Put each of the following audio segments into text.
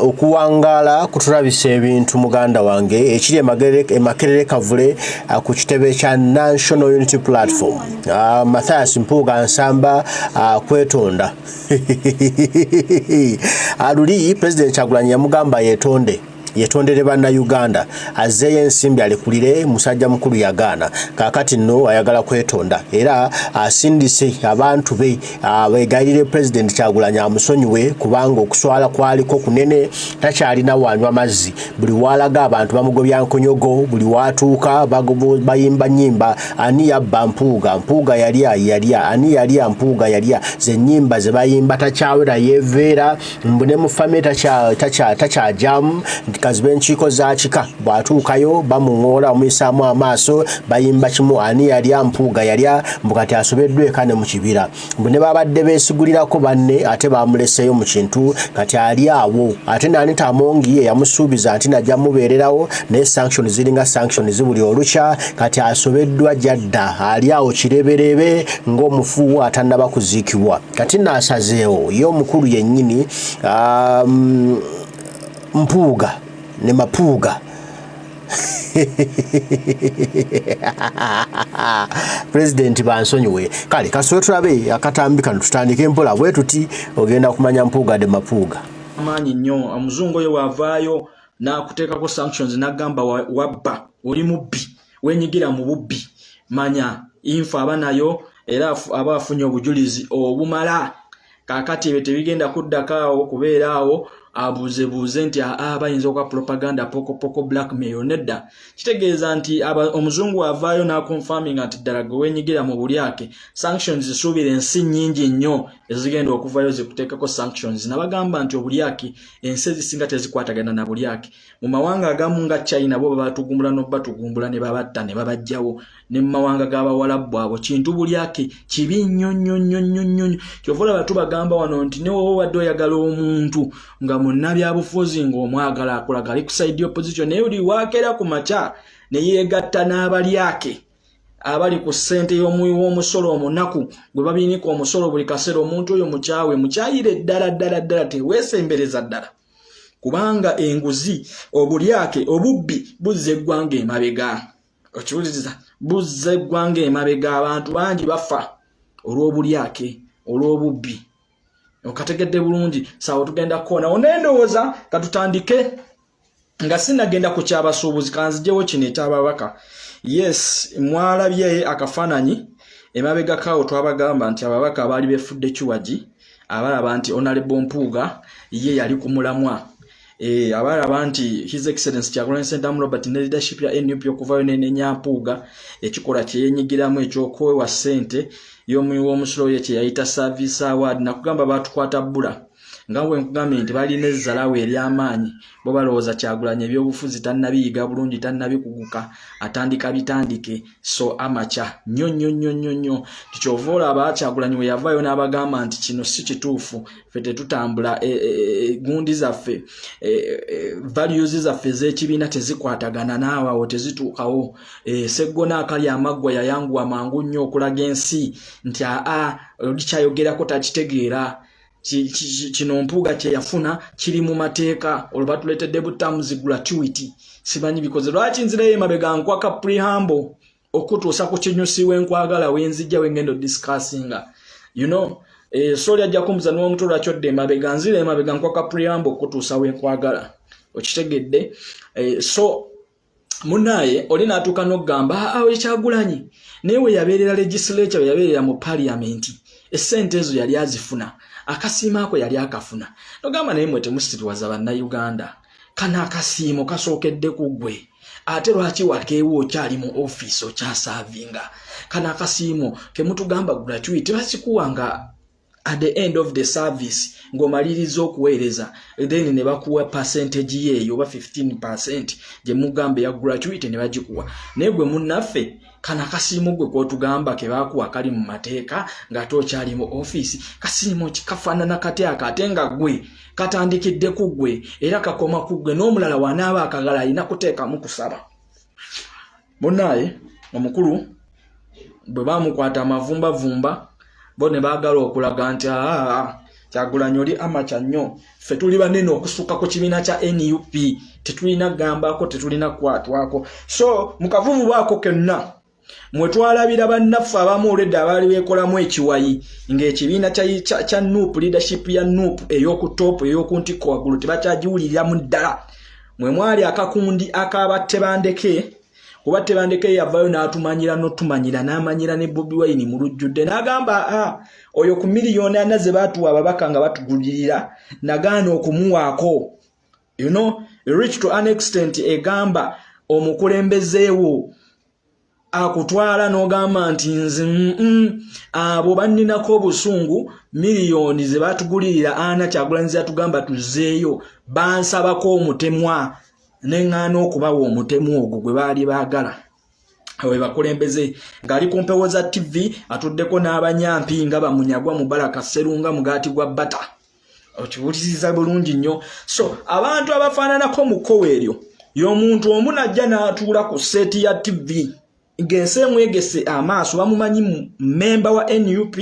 okuwangala kutulabisa ebintu muganda wange ekiri emakerere kavule ku kitebe kya National Unity Platform. Mathias Mpuuga Nsamba kwetonda aluli President Kyagulanyi yamugamba yetondere banna Uganda azeye ensimbi alikulire musajja mukulu yagaana kakati nno ayagala kwetonda era asindise abantu be begayirire President Kyagulanyi amusonyiwe kubanga okuswala kwaliko kunene takyalina wanywa mazzi buli walaga abantu bamugobya nkonyogo buli watuuka bayimba nyimba ani yabba Mpuuga yalya ani yalya Mpuuga yalya ze nyimba ze bayimba takyawera yeveera mbune mu family takyajamu kazibenchiko zaachika bwatuukayo bamuŋoola omuyisaamu amaaso bayimba kimu ani yalya Mpuuga yalya mbukati asobeddwe kane mu kibira mbune babadde beesigulirako banne ate bamuleseyo mu kintu kati ali awo ate nani Tamongi yamusuubiza nti najja mubeererawo naye sanctions ziringa sanctions zibuli olukya kati asobeddwa jadda ali awo kireberebe ng'omufu atannaba kuziikibwa kati naasazeewo ye omukulu yennyini Mpuuga ne Mapuuga President bansonyiwe kale kaswe tulabe akatambi kano tutandike mpola bwe tuti ogenda kumanya Mpuuga de Mapuuga amanyi nnyo omuzungu oyo wavaayo n'akuteekako sanctions n'agamba wabba oli mubbi wenyigira mu bubbi manya infa abanayo era aba afunye obujulizi obumala kakati ebyo tebigenda kuddakaawo kubeeraawo abuuze nti bayinza okwa propaganda poko blackmail nedda kitegeeza nti omuzungu avaayo n'aconfirming nti ddala gwe wenyigira mu bulyake sanctions zisuubira ensi nnyingi nnyo ezigenda okuvaayo zikuteekako sanctions nabagamba nti obulyake ensi ezisinga tezikwatagana na bulyake mu mawanga agamu nga China bo babatugumbula n'obatugumbula ne babatta ne babajjawo ne mu mawanga g'abawalabu abo kintu bulyake kibi nnyo kyovola batu bagamba wano nti ne wowe wadde oyagala omuntu nga munnabyabufuzi ng'omwagala akulaga ali ku side opposition naye oli waakera ku makya ne yeegatta n'abalyake abali ku ssente y'omusolo omunaku gwe babinika omusolo buli kaseera omuntu oyo mukyayire ddala teweesembereza ddala kubanga enguzi obulyake obubbi buzza eggwanga emabega okiwuliriza buzza eggwanga emabega abantu bangi bafa olw'obulyake olw'obubbi okategedde bulungi sawa tugenda kona onendowooza katutandike nga sinagenda ku kyabasuubuzi kanzijewo kino ekyababaka yes mwalabye akafaananyi emabega kaawo twabagamba nti ababaka abaali befudde kiwagi abalaba nti Honorable Mpuuga ye yali ku mulamwa abalaba nti His Excellency Kyagulanyi Ssentamu Robert ne leadership ya NUP okuvaayo n'enenya Mpuuga ekikola kye yenyigiramu ekyokwewa ssente y'omuwi w'omusolo ye kye yayita Service Award nakugamba batukwata bbula nga bwe nkugambye nti balina ezzalaawo ery'amaanyi bo balowooza Kyagulanyi ebyobufuzi tannabiyiga bulungi tannabikuguka atandika bitandike so amaca nnyo tikyova olaba Kyagulanyi we yavaayo n'abagamba nti kino si kituufu ffe tetutambula gundi zaffe values zaffe ez'ekibiina tezikwatagana naawawo tezituukawo seggona akali amaggwa yayanguwa mangu nnyo okulaga ensi nti olikyayogerako takitegeera kino Mpuuga kye yafuna kiri mu mateeka olwo batuleetedde butamuzi gratuity simanyi bikoze lwaki nzireyo emabega nkwaka preamble okutuusa ku kinyusi wenkwagala wenzijja wengendo discussinga soli ajja kumbuza n'omuntu lwaki odde emabega nzire emabega nkwaka preamble okutuusa wenkwagala okitegedde so munaye oli n'atuuka n'okugamba Kyagulanyi naye we yabeerera legislature we yabeerera mu parliament essente ezo yali azifuna akasiimo ako yali akafuna nogamba naye mwe temusitiriwaza bannayuganda kana akasiimo kasookedde ku ggwe ate lwaki wakeewo okyali mu office okyasavinga kana akasiimo kemutugamba gratuity basikuwanga at the end of the service ng'omaliriza okuweereza then ne bakuwa percentage yeeyo oba 15% gye mugambe ya gratuity ne bagikuwa naye gwe munnaffe kana kasiimo gwe kotugamba ke bakuwa kali mu mateeka nga tokyali mu office kasiimo kikafaanana kati ate nga gwe katandikidde ku ggwe era kakoma ku ggwe n'omulala wanaaba akagala alina kuteekamu kusaba munaye omukulu bwe bamukwata amavumbavumba bo ne baagala okulaga nti Kyagulanyi oli amacha nnyo ffe tuli banene okusuka ku kibiina kya NUP tetulina gambako tetulina kwatwako so mukavuvu bwako kenna mwe twalabira bannaffe abamu olwedde abaali beekolamu ekiwayi ng'ekibiina kya NUP leadership ya NUP ey'oku top ey'oku ntikko waggulu tebakyagiwuliriramu ddala mwe mwali akakundi ak'abattebandeke kuba Tebandeke yavayo n'atumanyira n'otumanyira n'amanyira ne Bobi Wine mu lujjudde n'agamba oyo ku miliyoni ana ze baatuwa ababaka nga batugulirira nagaana okumuwaako you know reach to an extent egamba omukulembezeewo akutwala n'ogamba nti nze abo banninako obusungu miliyoni ze batugulirira ana Kyagulanyi atugamba tuzeeyo bansabako omutemwa nengana okubawa omutemu ogwo gwe baali baagala awe bakulembeze ngali ku mpewo za TV atuddeko n'abanyampi nga bamunyagwa Mubaraka Sserunga mugati gwa bata okiwuliriza bulungi nnyo so abantu abafaananako mu kkowe eryo y'omuntu omu najja n'atuula ku seeti ya TV ngense mwegese amaaso bamumanyi memba wa NUP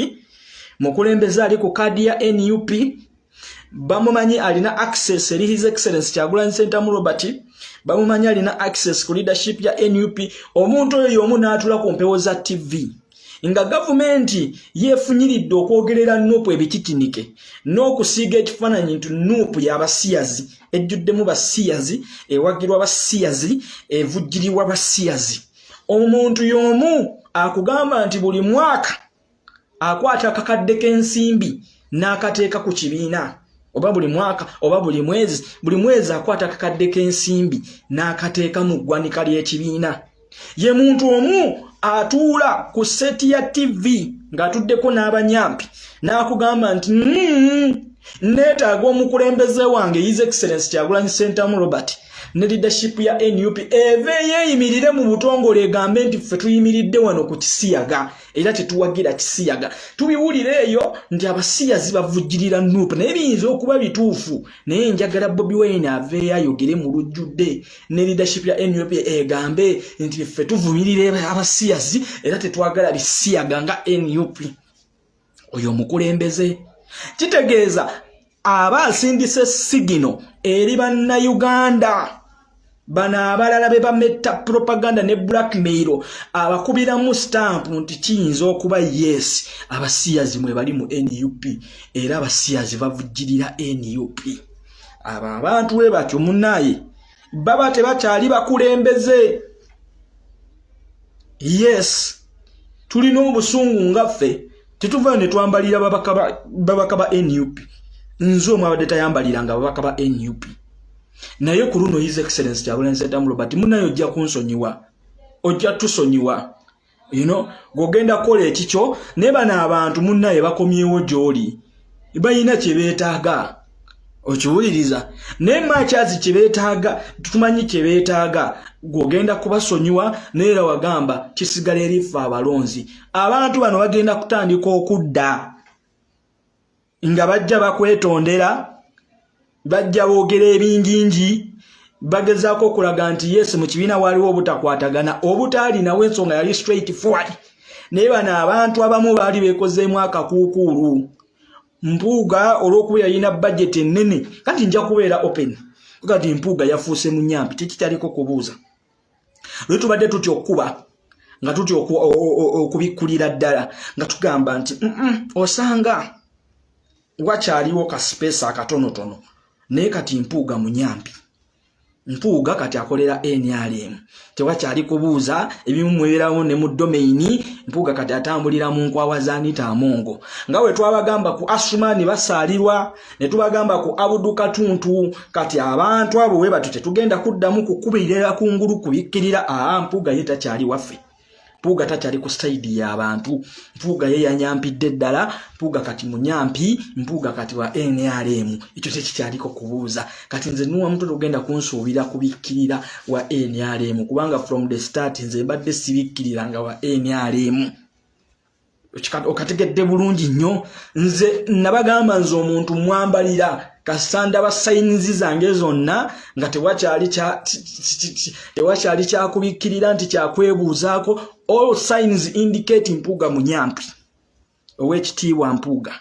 mukulembeze ali ku kadi ya NUP bamumanyi alina access eri His Excellency Kyagulanyi Ssentamu Robert bamumanyi alina access ku leadership ya NUP omuntu oyo y'omu n'atula ku mpewo za TV nga gavumenti yeefunyiridde okwogerera NUP ebikikinike n'okusiiga ekifaananyi nti NUP y'abasiyazi ejjuddemu basiyazi ewagirwa basiyazi evujjirirwa basiyazi omuntu y'omu akugamba nti buli mwaka akwata akakadde k'ensimbi n'akateeka ku kibiina oba buli mwaka oba buli mwezi akwata akakadde k'ensimbi n'akateeka mu ggwanika ly'ekibiina ye muntu omu atuula ku seti ya TV ng'atuddeko n'abanyampi n'akugamba nti neetaaga omukulembeze wange His Excellency Kyagulanyi Ssentamu Robert ne leadership ya NUP eve yeeyimirire mu butongole egambe nti ffe tuyimiridde wano ku kisiyaga era tetuwagira kisiyaga tubiwulire eyo nti abasiyazi bavujjirira NUP naye biyinza okuba bituufu naye njagala Bobi Wine aveeyo ayogere mu lujjudde ne leadership ya NUP egambe nti ffe tuvumirire abasiyazi era tetwagala bisiyaga nga NUP oyo mukulembeze kitegeeza aba asindise sigino eri bannayuganda bano abalala be bametta propaganda ne blackmail abakubiramu stamp nti kiyinza okuba yes abasiyazi mwe bali mu NUP era abasiyazi bavujjirira NUP abo abantu we batyo munnaye baba tebakyali bakulembeze yes tulina obusungu ngaffe tetuvayo ne twambalira babaka ba NUP nze omwabadde tayambaliranga babaka ba NUP naye ku luno His Excellency Kyagulanyi Ssentamu Robert munayo ojja kunsonyiwa ojja tusonyiwa you know gogenda kola ekikyo ne bana abantu munnaye bakomyewo gy'oli bayina kye beetaaga okiwuliriza ne machazi kye beetaaga tumanyi kye beetaaga gogenda kubasonyiwa neera wagamba kisigala erifa abalonzi abantu bano bagenda kutandika okudda nga bajja bakwetondera bajja boogera ebingingi bagezaako okulaga nti yes mu kibiina waliwo obutakwatagana obutaalinawo ensonga yali straight forward naye bano abantu abamu baali beekozeemu akakuukuulu Mpuuga olw'okuba yalina budget ennene kati nja kubeera open kati Mpuuga yafuuse mu nnyampi tekitaliko kubuuza lwe tubadde tutya okuba nga tutya okubikkulira ddala nga tugamba nti osanga wakyaliwo ka space akatonotono naye kati Mpuuga mu nnyampi Mpuuga kati akolera NRM tewakyali kubuuza ebimu mweberawo ne mu domain Mpuuga kati atambulira mu nkwawa za Anita Amongo nga we twabagamba ku Asumani basaalirwa ne tubagamba ku Abudu Katuntu kati abantu abo we batu tetugenda kuddamu kukubirira kungulu kubikkirira Mpuuga ye takyali waffe Mpuuga takyali ku side y'abantu Mpuuga ye yanyampidde ddala Mpuuga kati munyampi Mpuuga kati wa NRM ekyo tekikyaliko kubuuza kati nze nuwa muntu tugenda kunsuubira kubikkirira wa NRM kubanga from the start nze mbadde sibikkirira wa NRM okategedde bulungi nnyo nze nabagamba nze omuntu mwambalira kasanda ba signs zange zonna nga tewakyali kyakubikkirira nti kyakwebuuzaako all signs indicate Mpuuga munyampi ow'ekitiibwa Mpuuga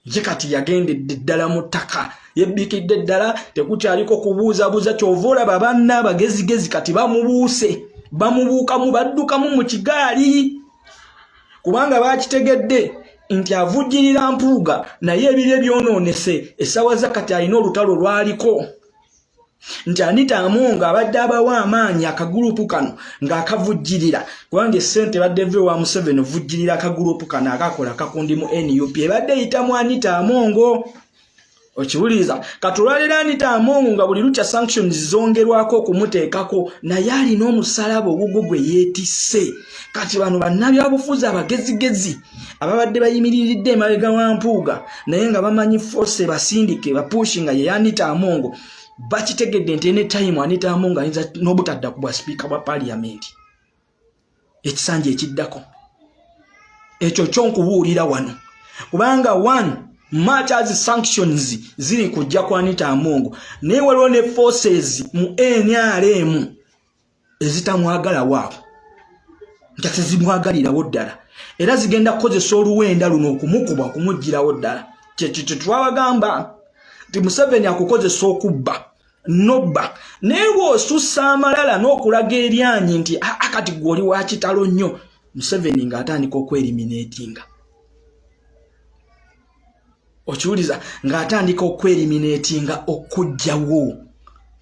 ye kati yagendedde ddala mu ttaka yebbikidde ddala tekukyaliko kubuuzabuuza kyova olaba banna abagezigezi kati bamubuuse bamubuukamu baddukamu mu kigaali kubanga bakitegedde nti avujjirira Mpuuga naye ebire byonoonese essaawa za kati alina olutalo lwaliko nti Anita Among abadde abawa amaanyi akagurupu kano ng'akavujjirira kubanga essente badde ve wa Museveni ovujjirira akagurupu kano akakola akakundi mu NUP ebadde eyitamu Anita Among okiwuliza katulwalira Anita Among nga buli lukya sanctions zongerwako okumuteekako naye alina omusalaba ogugwo gwe yeetisse kati bano bannabyabufuzi abagezigezi ababadde bayimiriridde emabega wa Mpuuga naye nga bamanyi force basindike bapushinga ye Anita Among bakitegedde nti anytime Anita Among ayinza n'obutadda ku bwa speaker wa parliament ekisanja ekiddako ekyo kyonkubuulira wano kubanga one much as sanctions ziri kujja ku Anita Among naye waliwo ne forces mu NRM ezitamwagala waabo nti tezimwagalirawo ddala era zigenda kukozesa oluwenda luno okumukuba okumuggyirawo ddala kyekyo twabagamba nti Museveni akukozesa okubba nobba naye bw'osussa amalala n'okulaga eryanyi nti akati gw'oli wa kitalo nnyo Museveni ng'atandika okweriminatinga okiwuliza ng'atandika okweriminatinga okujjawo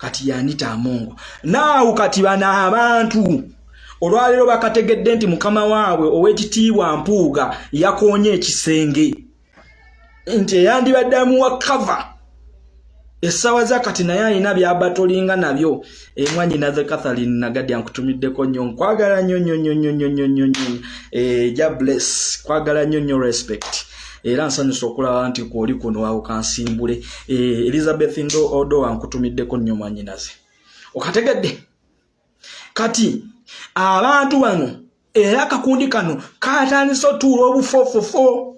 kati ya Anita Among naawe kati bano abantu olwaleero bakategedde nti mukama waabwe ow'ekitiibwa Mpuuga yakoonye ekisenge nti eyandibadde amuwa cover essaawa za kati naye alina byabatolinga nabyo emwanyi naze Catherine Nagadi ankutumiddeko nnyo nkwagala nnyo ja bless kwagala nnyo respect era nsanyusa okulaba nti kwoli kuno awo kansimbule Elizabeth Ndo Odo ankutumiddeko nnyo mwanyi naze okategedde kati abantu bano era akakundi kano katandise otuula obufofofo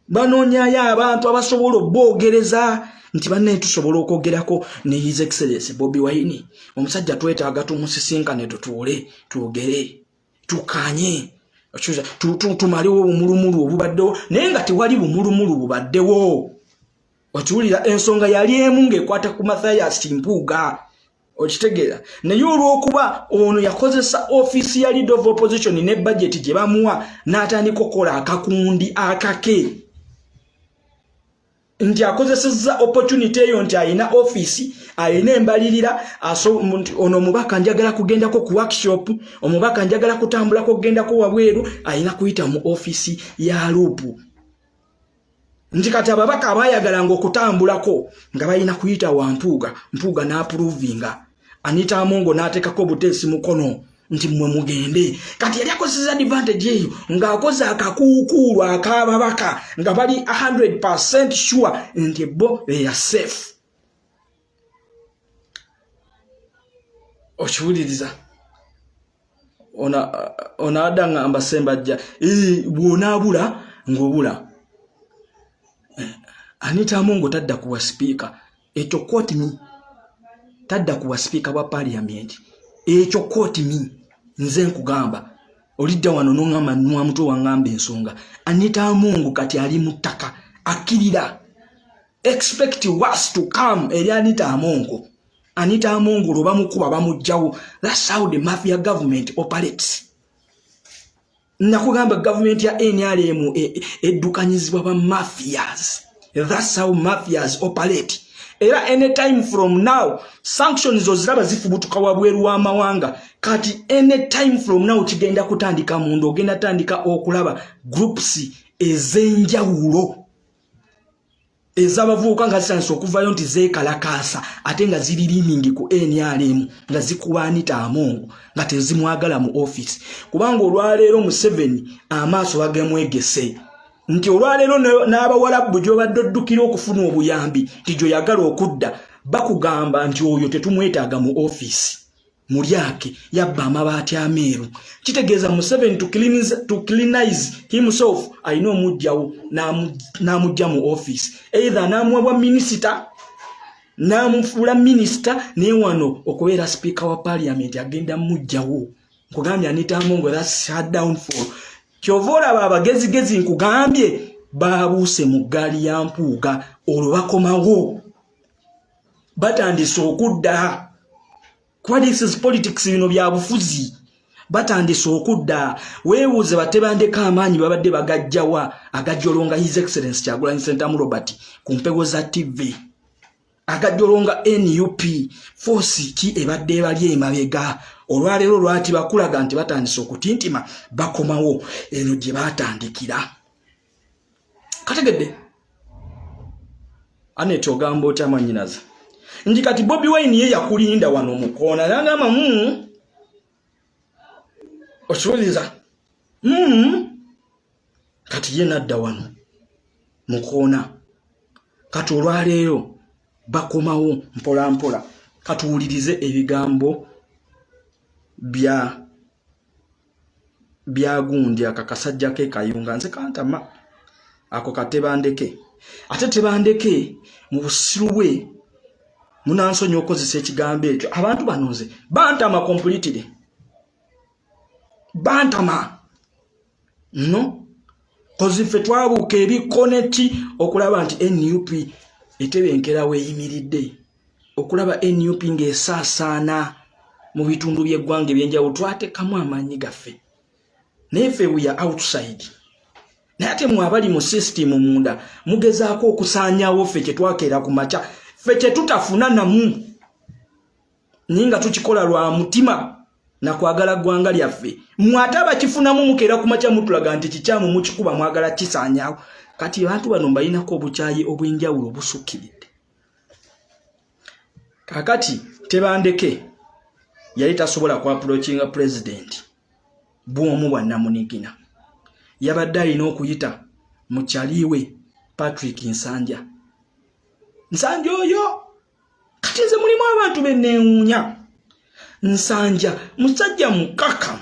banoonyayo abantu abasobola obbogereza nti banne tusobola okwogerako ne His Excellency Bobi Wine omusajja twetaaga tumusisinkane tutuule twogere tukanye tumalewo obumulumulu obubaddewo naye nga tewali bumulumulu bubaddewo okiwulira ensonga yali emu ng'ekwata ku Mathias Mpuuga okitegeera naye olw'okuba ono yakozesa office ya leader of opposition ne budget gye bamuwa n'atandika okukola akakundi akake nti akozesezza opportunity eyo nti alina office alina embalirira ono omubaka njagala kugendako ku workshop omubaka njagala kutambulako kugendako wabweru alina kuyita mu office ya lupu nti kati ababaka abayagalanga okutambulako nga balina kuyita wa Mpuuga n'approvinga Anita Among n'ateekako obuteesi mukono nti mmwe mugende kati yali akozesa advantage eyo ng'akoze akakuukuulu ak'ababaka nga bali 100% sure nti bo they are safe okiwuliriza ona adanga ambasembajja bw'onaabula ng'obula Anita Among tadda kuwa speaker ekyo quote me tadda kuwa speaker wa parliament ekyo quote me nze nkugamba olidda wano n'ongamba n'amutwe wangamba ensonga Anita Among kati ali mu ttaka akkirira expect worse to come eri Anita Among Anita Among lwe bamukuba bamugjawo that's how the mafia government operates nakugamba government ya NRM eddukanyizibwa ba mafias that's how mafias operate era anytime from now sanctions oziraba zifubutuka wabweru w'amawanga kati anytime from now kigenda kutandika mundu ogenda tandika okulaba groups ez'enjawulo ezabavuuka nga zisanisa okuvayo nti zeekalakaasa ate nga ziri leaning ku NRM nga zikuba Anita Among nga tezimwagala mu office kubanga olwaleero Museveni amaaso bagemwegese nti olwaleero n'abawalabu gy'obadde oddukira okufuna obuyambi tijoyagala okudda bakugamba nti oyo tetumwetaaga mu office mulyake yabba amabaati ameeru kitegeeza Museveni to cleanize himself alina omugjawo n'amugja mu office either n'amuwa minisita n'amufuula minisita naye wano okubeera speaker wa parliament agenda mugjawo nkugambye Anita Among that's shut down for kyova olaba abagezigezi nkugambye babuuse mu ggaali ya mpuuga olwo bakomawo batandise okudda kuba this is politics bino bya bufuzi batandise okudda weewuuze batebandeko amaanyi babadde bagajjawa agajjolonga his excellence Kyagulanyi Ssentamu Robert ku mpego za TV agajjolonga NUP force ki ebadde bali emabega olwaleero lwati bakulaga nti batandise okutintima bakomawo eno gye batandikira kategedde Anet ogamba otya mwannyinaza nti kati Bobi Wine ye yakulinda wano mukoona nangamba okiwuliriza kati ye nadda wano mukoona kati olwaleero bakomawo mpola mpola katuwulirize ebigambo bya gundi akakasajja ke Kayunga nze kantama ako katebandeke ate tebandeke mu busiru bwe munansonyi okozesa ekigambo ekyo abantu banoze bantama completely bantama no kozife twabuuka ebikoneti okulaba nti NUP etebenkera weeyimiridde okulaba NUP ng'esaasaana mu bitundu by'eggwanga ebyenjawulo twatekamu amaanyi gaffe nefe we are outside naye ate mwe abali mu system munda mugezaako okusaanyaawo ffe kye twakeera ku makya ffe kye tutafuna namu ninga tukikola lwa mutima na kwagala ggwanga lyaffe mwate abakifunamu mukeera ku makya mutulaga nti kikyamu mukikuba mwagala kisaanyaawo kati abantu bano mbalinako obukyayi obw'enjawulo busukkiridde kakati tebandeke yali tasobola ku approachinga president bw'omu bwa Namunigina yabadde alina okuyita mu kyaliwe Patrick Nsanja oyo kati nze mulimu abantu benneewuunya Nsanja musajja mukaka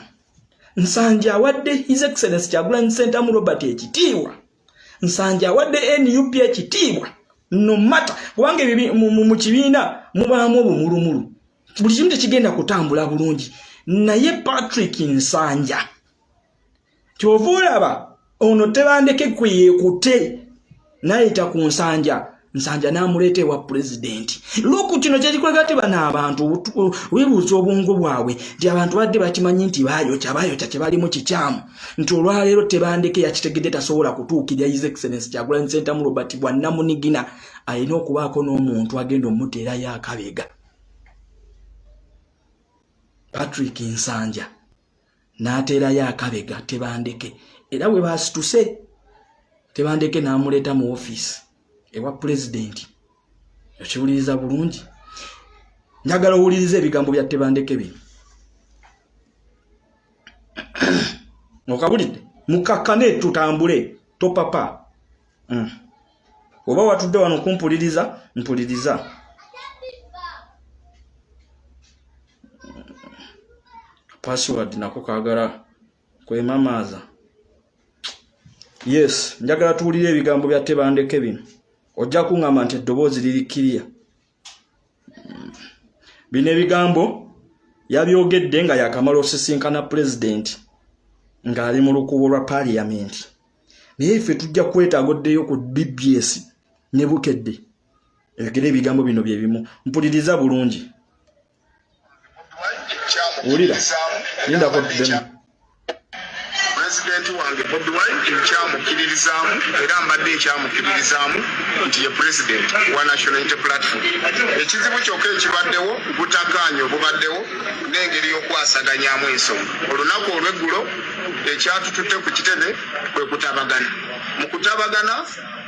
Nsanja awadde his excellence Kyagulanyi Ssentamu Robert ekitiibwa Nsanja awadde NUP ekitiibwa no matter kubanga mu kibiina mubaamu obumulumulu buli kimu tekigenda kutambula bulungi naye Patrick Nsanja kyova olaba ono tebandeke kweyekute nayita ku Nsanja n'amuleeta ewa pulezidenti lwoku kino kyekikulaga nti bano abantu weebuuza obwongo bwabwe nti abantu badde bakimanyi nti baayokya kye balimu kikyamu nti olwaleero tebandeke yakitegedde tasobola kutuukirya his excellence Kyagulanyi Ssentamu Robert bwa Namunigina alina okubaako n'omuntu agenda omuteerayo akabega Patrick Nsanja n'ateerayo akabega tebandeke era bwe baasituse tebandeke n'amuleeta mu office ewa president okiwuliriza bulungi njagala owuliriza ebigambo bya tebandeke bino okabulidde mukakkane tutambule topapa oba watudde wano kumpuliriza mpuliriza password nako kagala kwemamaaza yes njagala tuwulire ebigambo bya tebandeke bino ojja kuŋŋamba nti eddoboozi lirikkiriya bino ebigambo yabyogedde nga yakamala osisinkana pulezidenti ng'ali mu lukubo lwa paliyamenti naye ffe tujja kwetaagoddeyo ku BBS ne bukedde ebigere ebigambo bino bye bimu mpuliriza bulungi wulira lindako tuddemu President wange Bobi Wine nkyamukiririzaamu era mbadde nkyamukiririzaamu nti ye president wa National Unity Platform. Ekizibu kyokka ekibaddewo butakkaanya obubaddewo n'engeri y'okwasaganyaamu ensonga. Olunaku olw'eggulo ekyatututte ku kitebe kwe kutabagana. Mu kutabagana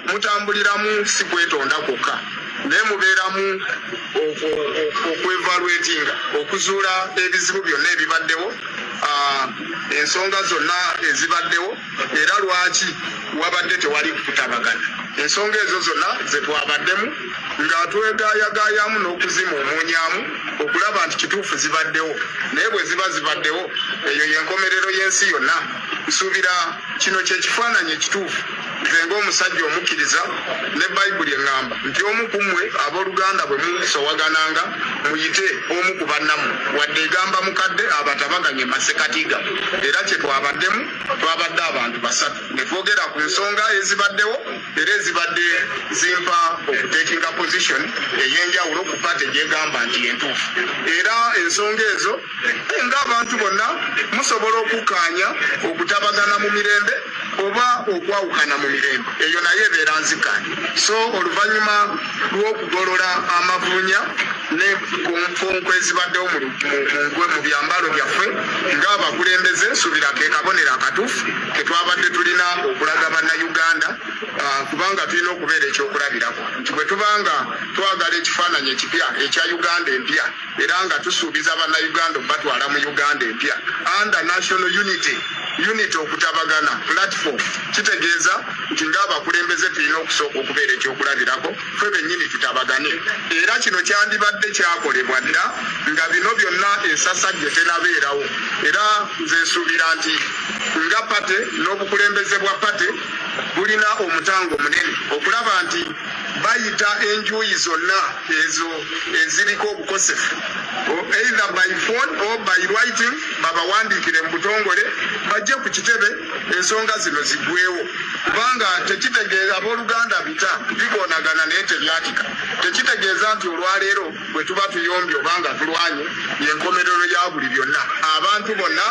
mutambuliramu si kwetonda kwokka naye mubeeramu okwevaluatinga okuzuula ebizibu byonna ebibaddewo ensonga zonna ezibaddewo era lwaki wabadde tewali kutabagana ensonga ezo zonna zetwabaddemu nga twegaayagaayamu n'okuzima omuunyaamu okulaba nti kituufu zibaddewo naye bwe ziba zibaddewo eyo y'enkomerero y'ensi yonna nsuubira kino kyekifaananyi ekituufu nze ng'omusajja omukkiriza ne bayibuli eŋŋamba nti omu ku mmwe abooluganda bwe musowagananga muyite omu ku bannammwe wadde egamba mukadde abatabaganye masekatiga era kye twabaddemu twabadde abantu basatu ne twogera ku nsonga ezibaddewo era ezibadde zimpa okutekinga position ey'enjawulo ku pate gyegamba nti entuufu era ensonga ezo ng'abantu bonna musobola okukkaanya okutabagana mu mirembe oba okwawukana mu mirembe eyo naye ebeera nzikanye so oluvannyuma lw'okugolola amavuunya ne konkonko ezibaddewo mu byambalo byaffe ng'abakulembeze nsuubira ke kabonero akatuufu ke twabadde tulina okulaga bannayuganda kubanga tulina okubeera ekyokulabirako nti bwe tubanga twagala ekifaananyi ekipya ekya uganda empya era nga tusuubiza bannayuganda batwala mu uganda empya under national unity okutabagana platform kitegeeza nti ng'abakulembeze tulina okusooka okubeera ekyokulabirako ffe bennyini tutabagane era kino kyandibadde kyakolebwa dda nga bino byonna ensasajje tenabeerawo era nze nsuubira nti nga pate n'obukulembeze bwa pate bulina omutango munene okulaba nti bayita enjuuyi zonna ezo eziriko obukosefu either by phone or by writing babawandiikire mu butongole bajje ku kitebe ensonga zino ziggwewo kubanga tekitegeeza abooluganda bita bigoonagana naye tebyatika tekitegeeza nti olwaleero bwe tuba tuyombye obanga tulwanye yenkomerero ya buli byonna abantu bonna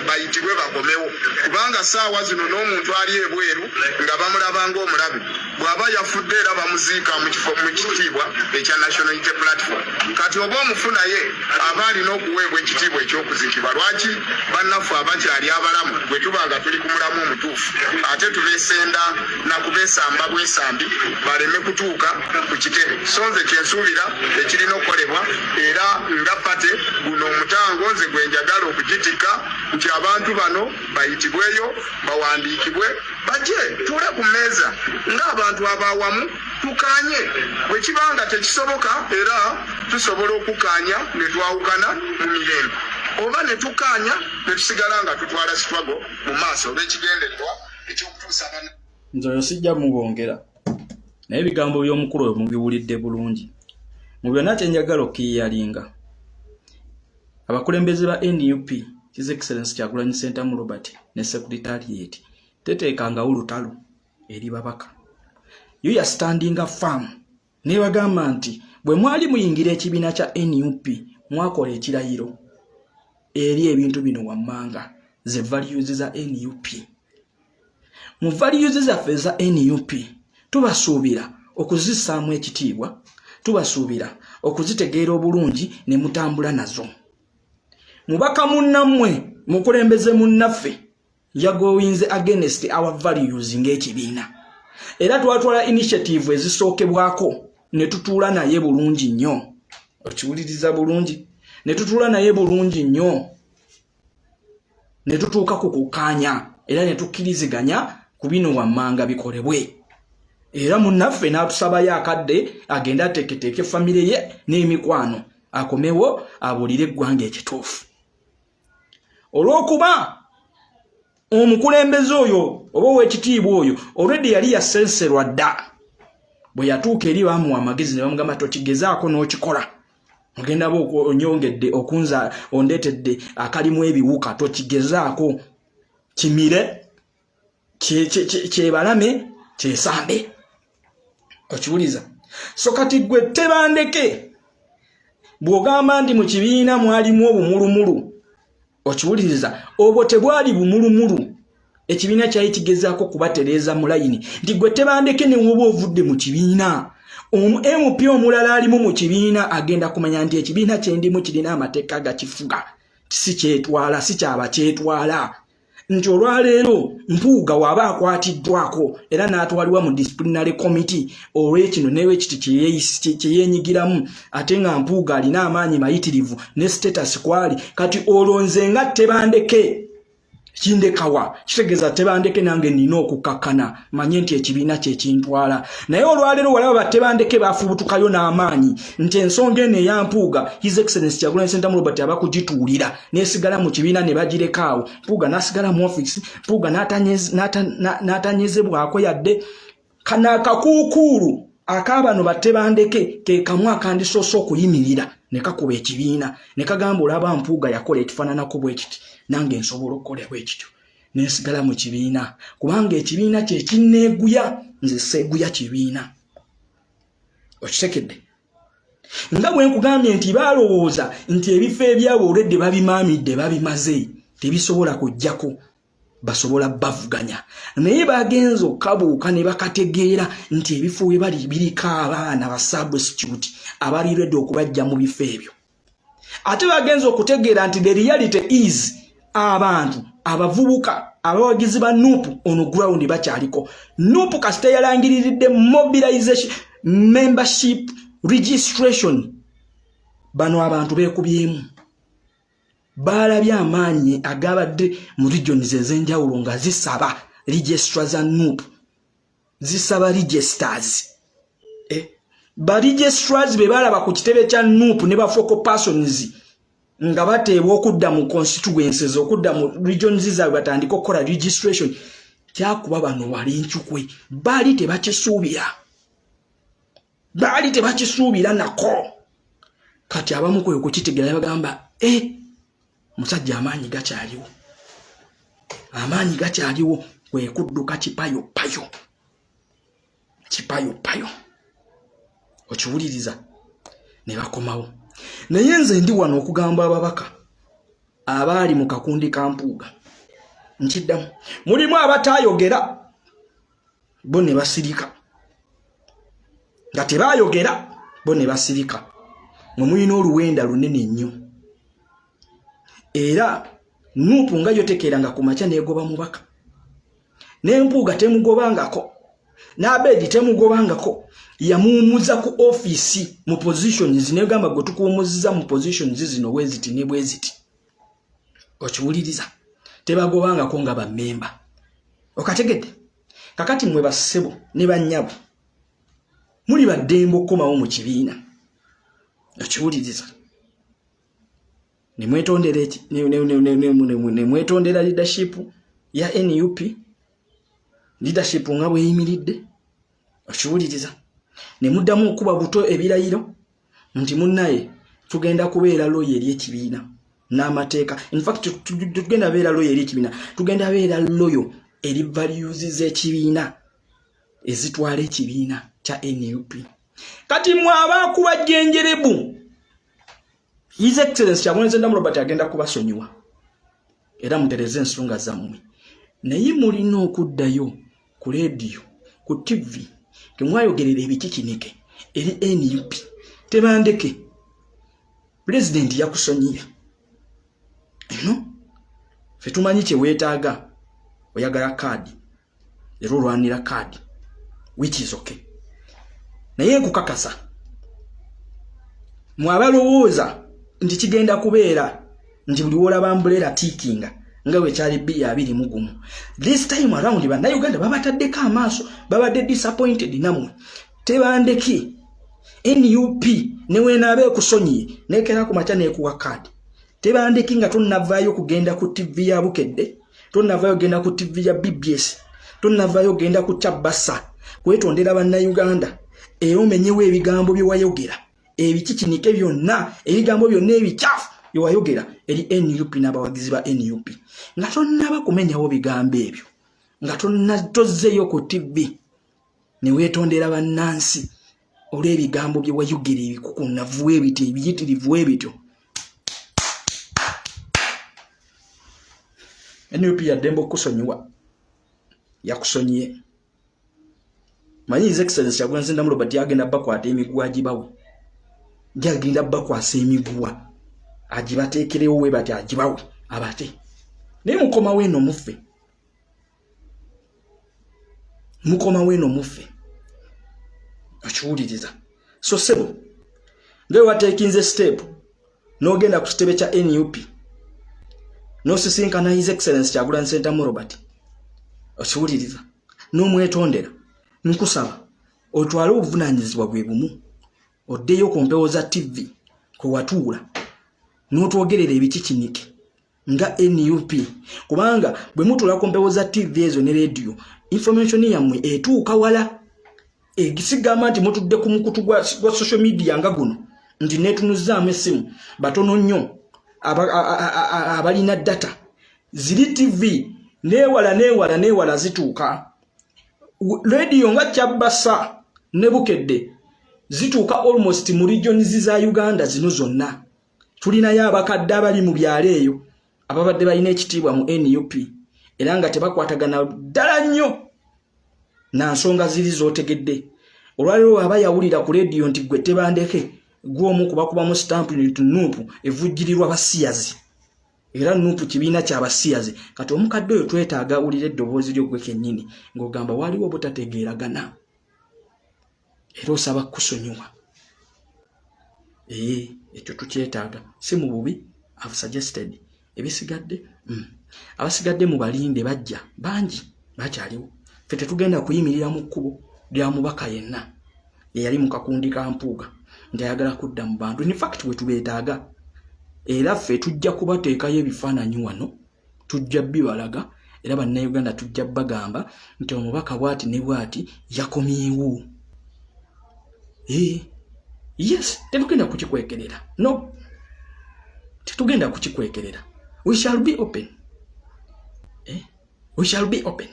bayitibwe bakomewo kubanga saawa zino n'omuntu ali ebweru nga bamulabanga omulabe bw'aba yafudde era bamuziika mu kifo mu kitiibwa ekya national unity platform kati oba omufu naye aba alina okuweebwa ekitiibwa ekyokuziikibwa lwaki bannaffe abakyali abalamu bwe tuba nga tuli ku mulamu omutuufu ate tubeesenda nakubeesamba bwesambi baleme kutuuka ku kitebe so nze kyensuubira ekirina okukolebwa era nga pate guno omutango nze gwe njagala okugitika nti abantu bano bayitibweyo bawandiikibwe bajje tuule ku mmeeza ng'abantu abaawamu tukaanye bwe kibanga tekisoboka era tusobola okukaanya ne twawukana mu mirembe oba ne tukaanya ne tusigala nga tutwala sitwago mu maaso olw'ekigendererwa ekyokutuusa nze oyo sijja mubongera naye ebigambo by'omukulu oyo mubiwulidde bulungi mu byonna kyenjagala okkiyalinga abakulembeze ba NUP His Excellency Kyagulanyi Ssentamu Robert ne Secretariat teteekangawo lutalo eri babaka you are standing up firm ne bagamba nti bwe mwali muyingira ekibiina kya NUP mwakola ekirayiro eri ebintu bino wammanga ze values za NUP mu values zaffe za NUP tubasuubira okuzissaamu ekitiibwa tubasuubira okuzitegeera obulungi ne mutambula nazo mubaka munnammwe mukulembeze munnaffe yagowinze against our values ng'ekibiina era twatwala initiative ezisookebwako ne tutuula naye bulungi nnyo okiwuliriza bulungi ne tutuula naye bulungi nnyo ne tutuuka ku kukaanya era ne tukkiriziganya ku bino wammanga bikolebwe era munnaffe n'atusabayo akadde agenda ateeketeeke famire ye n'emikwano akomewo abuulire eggwanga ekituufu olw'okuba omukulembeze oyo oba ow'ekitiibwa oyo already yali yasenserwa dda bwe yatuuka eri bamuwa amagezi ne bamugamba tokigezaako n'okikola ogenda ba onyongedde okunza ondeetedde akalimu ebiwuka tokigezaako kimire kyebalame kyesambe okiwuliza so kati gwe tebandeke bw'ogamba ndi mu kibiina mwalimu obumulumulu okiwuliriza obwo tebwali bumulumulu ekibiina kyali kigezaako kubatereeza mu layini nti gwe tebandeke ne woba ovudde mu kibiina MP omulala alimu mu kibiina agenda kumanya nti ekibiina kyendimu kirina amateeka gakifuga si kyetwala si kyaba kyetwala nti olwaleero Mpuuga waba akwatiddwako era n'atwalibwa mu disciplinary committee olw'ekino n'ewekiti kyeyeenyigiramu ate nga Mpuuga alina amaanyi mayitirivu ne status kwali kati olonze nga tebandeke kindekawa kitegeza Tebandeke nange nina okukakana manye nti ekibiina kye kintwala naye olwaleero walaba Tebandeke bafubutukayo n'amaanyi nti ensonga eno eyampuuga His Excellency Kyagulanyi Ssentamu Robert abakugituulira nesigala mu kibiina ne bagirekawo Mpuuga n'asigala mu office Mpuuga n'atanyezebwako yadde kana akakuukulu akabano Tebandeke ke kamu akandisoose okuyimirira ne kakuba ekibiina ne kagamba olaba Mpuuga yakola ekifaananako bwe kiti nange nsobola okukola bwe kityo nesigala mu kibiina kubanga ekibiina kye kinneeguya nze seeguya kibiina okitekedde nga bwe nkugambye nti balowooza nti ebifo ebyawo olwedde babimaamidde babimaze tebisobola kujjako basobola bavuganya naye bagenze okabuuka ne bakategeera nti ebifo we bali biriko abaana ba substitute abaliredde okubajja mu bifo ebyo ate bagenze okutegeera nti the reality is abantu abavubuka abawagizi ba NUP on ground bakyaliko NUP kasita yalangiriridde mobilization membership registration bano abantu beekubyemu balabye amaanyi agabadde mu regions ez'enjawulo nga zisaba registrars za NUP zisaba registers ba registrars be balaba ku kitebe kya NUP ne ba focal persons nga bateebwa okudda mu constituencies okudda mu regions zaabwe batandika okukola registration kyakuba bano wali nchukwe bali tebakisuubira nako kati abamu kwe okukitegera bagamba musajja amaanyi gakyaliwo kwe kudduka kipayo payo okiwuliriza ne bakomawo naye nze ndi wano okugamba ababaka abaali mu kakundi ka Mpuuga nkiddamu mulimu abatayogera bo ne basirika nga tebayogera bo ne basirika mwe mulina oluwenda lunene nnyo era NUP nga yotekeranga ku makya negoba mubaka n'Empuuga temugobangako n'Abedi temugobangako yamuumuza ku office mu positions negamba go tukuumuziza mu positions zino weziti ne bweziti okiwuliriza tebagobangako nga ba member okategedde kakati mwe basebo ne bannyabo muli baddembo komawo mu kibiina okiwuliriza ne mwetondera leadership ya NUP leadership nga bwe yimiridde okiwuliriza ne muddamu okuba buto ebirayiro nti munnaye tugenda kubeera loyo eri ekibiina n'amateeka in fact tugenda beera loyo eri ekibiina tugenda beera loyo eri values z'ekibiina ezitwala ekibiina kya NUP kati mwaba kubajjenjerebu His Excellency Kyagulanyi Ssentamu Robert agenda kubasonyiwa era mutereze ensonga zammwe naye mulina okuddayo ku radio ku TV temwayogerera ebikikinike eri NUP Tebandeke president yakusonyiye fe tumanyi kye weetaaga oyagala kaadi era olwanira kaadi which is okay naye nkukakasa mwabalowooza nti kigenda kubeera nti buli wolaba ambulera tikinga nga bwe kyali 2021 this time around bannayuganda babataddeko amaaso babadde disappointed namwe Tebandeke NUP neweenaabe ekusonyiye nekera ku makya neekuwa kaadi Tebandeke nga tonnavaayo kugenda ku TV ya Bukedde tonnavaayo genda ku TV ya BBS tonnavaayo genda ku Kyabasa kwetondera bannayuganda era omenyewo ebigambo bye wayogera ebikikinike byonna ebigambo byonna ebikyafu bye wayogera eri NUP n'abawagizi ba NUP nga tonnaba kumenyawo bigambo ebyo nga tozzeeyo ku TV ne weetondera bannansi olw'ebigambo bye wayogera ebikukunavu ebityo ebiyitirivu ebityo NUP yaddembe okusonyiwa yakusonyiye manyi His Excellency Kyagulanyi Ssentamu Robert agenda bakwata emiguwa agibawe gyagenda bakwasa emiguwa agibateekerewo we bati agibawe abate naye mukoma weno muffe okiwuliriza so sebo ngewe wateekinze step n'ogenda ku kitebe kya NUP n'osisinkana His Excellency Kyagulanyi Ssentamu Robert okiwuliriza n'omwetondera nkusaba otwale obuvunaanyizibwa bwe bumu oddeyo ku mpewo za TV kwe watuula n'otwogerera ebikikinike nga NUP kubanga bwe mutuula ku mpewo za TV ezo ne radio information yammwe etuuka wala egisigamba nti mutudde ku mukutu gwa social media nga guno nti netunuzaamu essimu batono nnyo abalina data ziri TV neewala zituuka radio nga Kyabasa ne Bukedde zituuka almost mu regions za Uganda zino zonna tulinayo abakadde abali mu byalo eyo ababadde balina ekitiibwa mu NUP era nga tebakwatagana ddala nnyo na nsonga ziri zootegedde olwaliro aba yawulira ku radio nti gwe tebandeke gw'omu kubakuba mu stamp nti Nuupu evujjirirwa basiyazi era Nuupu kibiina ky'abasiyazi kati omukadde oyo twetaaga awulira eddoboozi ly'ogwe kennyini ng'ogamba waliwo obutategeeragana era osaba kusonyiwa ekyo tukyetaaga si mu bubi I've suggested ebisigadde abasigadde mu balinde bajja bangi bakyaliwo ffe tetugenda kuyimirira mu kkubo lya mubaka yenna eyali mu kakundi ka Mpuuga nti ayagala kudda mu bantu in fact we tubeetaaga era ffe tujja kubateekayo ebifaananyi wano tujja bibalaga era bannayuganda tujja bagamba nti omubaka bwati ne bwati yakomyewo yes tetugenda kukikwekerera no tetugenda kukikwekerera we shall be open we shall be open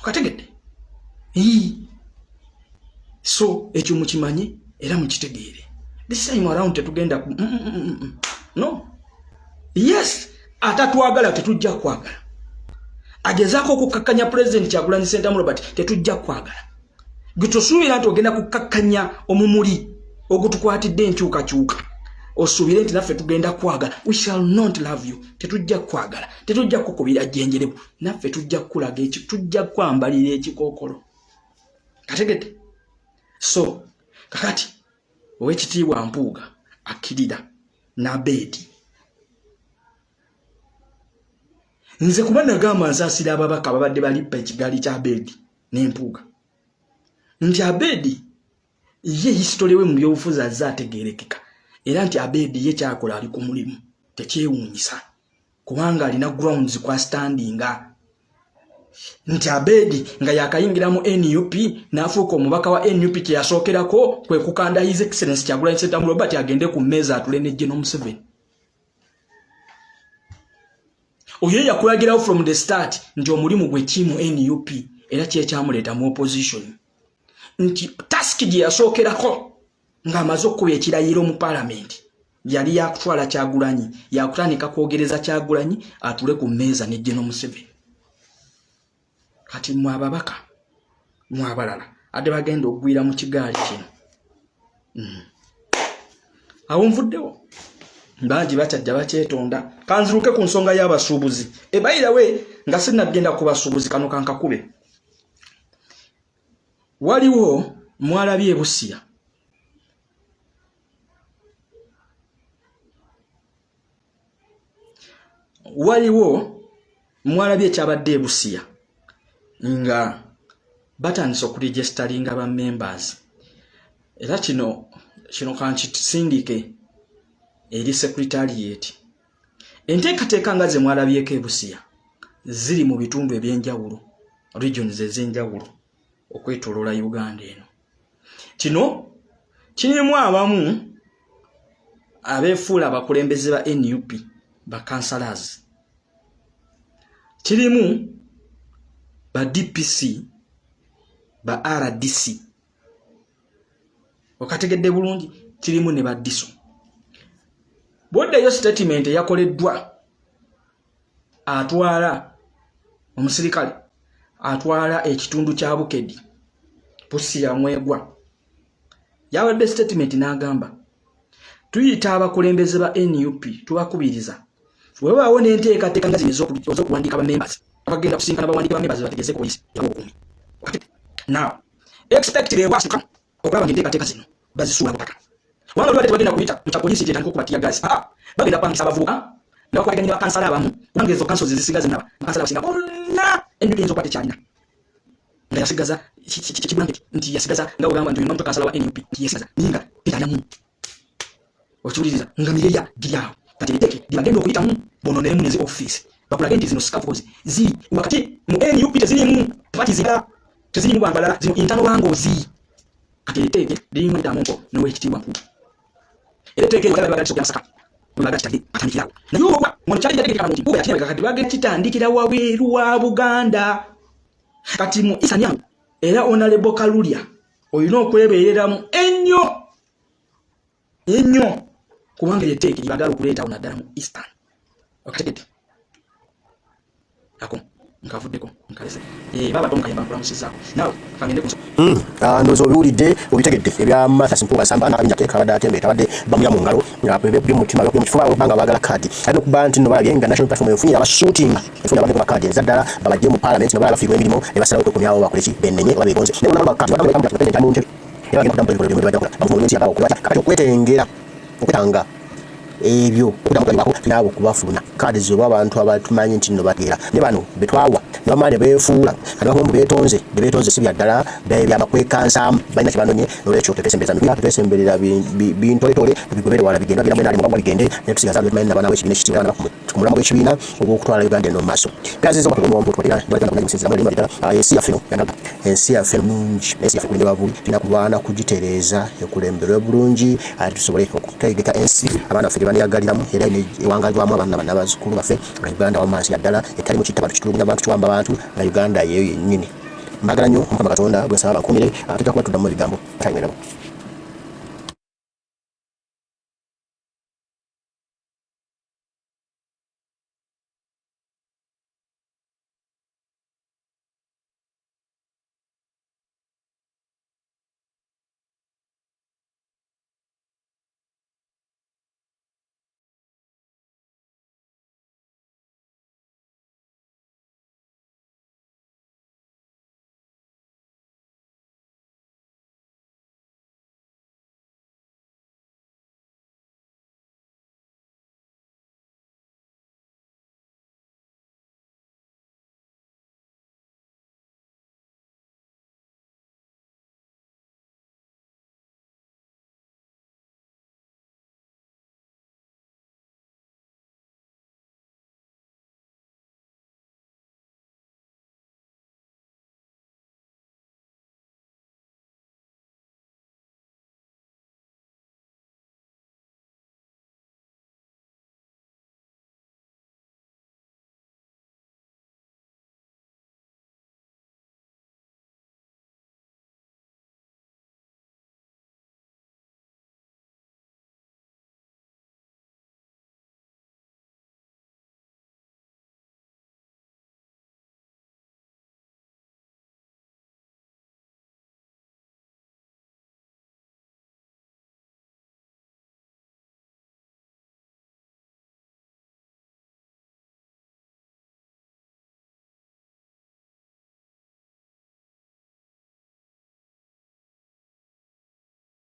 okategedde so ekyo mukimanye era mukitegeere this time around tetugenda no yes atatwagala tetujja kwagala agezaako okukakkanya president Kyagulanyi Ssentamu Robert tetujja kwagala gitusuubira nti ogenda kukakkanya omumuli ogutukwatidde enkyukakyuka osuubire nti naffe tugenda kwagala we shall not love you tetujja kwagala tetujja kukubira jjenjerebu naffe tujja kulaga ekyo tujja kwambalira ekikookolo kategedde so kakati owekitiibwa Mpuuga akkirira n'Abedi nze kuba nagamba nsaasira ababaka ababadde balippa ekigaali kya Abedi n'Empuuga nti Abedi ye history we mu byobufuzi azze ategeerekeka era nti Abedi ye kyakola ali ku mulimu tekyewuunyisa kubanga alina grounds kwa standinga nti Abedi nga yakayingira mu NUP n'afuuka omubaka wa NUP kye yasookerako kwe kukanda His Excellency Kyagulanyi Ssentamu Robert agende ku mmeeza atule ne General Museveni oyo yakulagirawo from the start nti omulimu gwe kimu NUP era kye kyamuleeta mu opposition nti task gye yasookerako ng'amaze okuba ekirayiro mu parliament yali yakutwala Kyagulanyi yakutandika kwogereza Kyagulanyi atule ku mmeeza ne General Museveni kati mwe ababaka mwe abalala ate bagenda okugwira mu kigaali kino awo nvuddewo bangi bakyajja bakyetonda kanziruke ku nsonga y'abasuubuzi ebayira we nga sinnagenda ku basuubuzi kano kankakube waliwo Mwalabye e Busia waliwo Mwalabye ekyabadde e Busia nga batandise okuregisteringa ba members era kino kankisindike eri secretariat enteekateeka nga ze mwalabyeko e Busia ziri mu bitundu ebyenjawulo regions ez'enjawulo okwetoloola Uganda eno kino kirimu abamu abeefuula abakulembeze ba NUP ba councillors kirimu ba DPC ba RDC okategedde bulungi kirimu ne ba DISO boddeyo statement yakoleddwa atwala omusirikale atwala ekitundu kya Bukedi Busia Mwegwa yawadde statement n'agamba tuyita abakulembeze ba NUP tubakubiriza weewaawo n'enteekateeka nga zino ez'okuwandiika ba members abagenda kusinkana bawandiika ba members bategeze poliisi yabokumi now expect the worst to come okulaba ng'enteekateeka zino bazisuula butaka wanga lwate tebagenda kuyita mu kya poliisi kyetandika okubatiya gaasi bagenda pangisa abavubuka nga kwaganya bakansala abamu kubanga ezo kanso zisigaze naba bakansala basinga bonna NUP enzo kwate kyalina nga yasigaza kiblanket nti yasigaza nga ogamba nti uno mtu kansala wa NUP nti yasigaza ninga bitanamu okiwuliriza nga mireya giriawo kati biteke dibagenda okuyitamu bononemu nezi office bakulagenti zino scaffolds zi wakati mu NUP tezirimu pati zika tezirimu bambala zino intano bangozi kati biteke limu ndamonko nowe ekitiibwa mpu era teke wakala bagatso kyasaka bagati tagi atandikira na yuko kwa ngono cyali yateke kamuti uya cyane kati bagati kitandikira waweru wa Buganda kati mu isanya era onalebo Kalulia oyina okweberera mu ennyo kubanga yeteke ibagala okuleta onadala mu Eastern okategete ako nkavuddeko nkalese baba tomukayamba kulamusizako nawe kangende kunso ndozo biwulidde obitegedde ebya Mathias Mpuuga Ssamba n'akabinja ke kabadde atembe tabadde bamuya mu ngalo by'omutima by'omukifuba obanga baagala kaadi alina okuba nti nno balabye nga National Platform efunye abashooting efunye abantu bakaadi ezaddala babajje mu parliament nobala bafiirwa emirimu ne basalawo okwekuumyawo bakoleki bennenye oba beegonze naye bonna bakaadi bagamba bakaadi mu ntebe era bagenda kuddamu ebintu bajja kukola bamufunye ensi yabawo kulwaki kakati okwetengera okwetanga ebyo okudamugalibako nabo kubafuna kaadi zoba abantu abatumanyi nti nno bateera ne bano betwawa nabamane beefuula abahombo beetonze si byaddala byabakwekansamu balina kibanonye nolwekyo tebesemberera bintoletole bigobere wala bigenda bira mwena alimu bigende ne tusigaza batumanyi nabana w'ekibiina ekitiibwa kumulamu gw'ekibiina ogw'okutwala Uganda eno mu maaso byaziza okwatula omuntu twalira musinzira mu ddala ensi yaffe yandaga ensi yaffe nungi ensi yaffe kulindibwa buli tulina kulwana kugitereeza ekulemberwe bulungi ate tusobole okutegeka ensi abaana baffe yagaliramu era ewangazwamu abaana n'abazzukulu baffe nga Uganda wamaaso yaddala etali mu kitta bantu kitulugunya bantu kiwamba abantu nga Uganda yeyo yennyini mbagala nnyo Mukama Katonda bwe saba bakumire ateka kuba tuddamu ebigambo tayimerabo